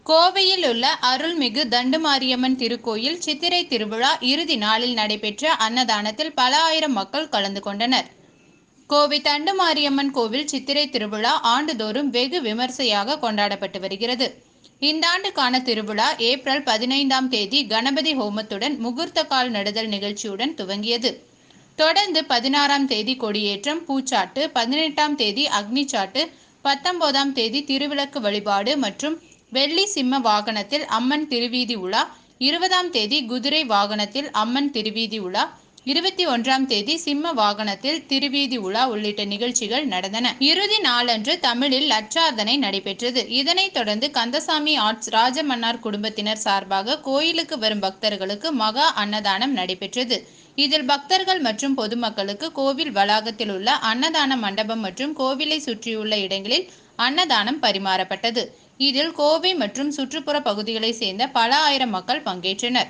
கோவையில் உள்ள அருள்மிகு தண்டுமாரியம்மன் திருக்கோயில் சித்திரை திருவிழா இறுதி நாளில் நடைபெற்ற அன்னதானத்தில் பல ஆயிரம் மக்கள் கலந்து கொண்டனர். கோவை தண்டுமாரியம்மன் கோவில் சித்திரை திருவிழா ஆண்டுதோறும் வெகு விமர்சையாக கொண்டாடப்பட்டு வருகிறது. இந்த ஆண்டுக்கான திருவிழா ஏப்ரல் 15ஆம் தேதி கணபதி ஹோமத்துடன் முகூர்த்த கால் நடுதல் நிகழ்ச்சியுடன் துவங்கியது. தொடர்ந்து 16ஆம் தேதி கொடியேற்றம், பூச்சாட்டு, 18ஆம் தேதி அக்னிச்சாட்டு, 19ஆம் தேதி திருவிளக்கு வழிபாடு மற்றும் வெள்ளி சிம்ம வாகனத்தில் அம்மன் திருவீதி உலா, 20ஆம் தேதி குதிரை வாகனத்தில் அம்மன் திருவீதி உலா, 21ஆம் தேதி சிம்ம வாகனத்தில் திருவீதி உலா உள்ளிட்ட நிகழ்ச்சிகள் நடந்தன. இறுதி நாளன்று தமிழில் லட்சார்த்தனை நடைபெற்றது. இதனைத் தொடர்ந்து கந்தசாமி ஆர்ட்ஸ் ராஜமன்னார் குடும்பத்தினர் சார்பாக கோயிலுக்கு வரும் பக்தர்களுக்கு மகா அன்னதானம் நடைபெற்றது. இதில் பக்தர்கள் மற்றும் பொதுமக்களுக்கு கோவில் வளாகத்தில் உள்ள அன்னதான மண்டபம் மற்றும் கோவிலை சுற்றியுள்ள இடங்களில் அன்னதானம் பரிமாறப்பட்டது. இதில் கோவை மற்றும் சுற்றுப்புற பகுதிகளை சேர்ந்த பல ஆயிரம் மக்கள் பங்கேற்றனர்.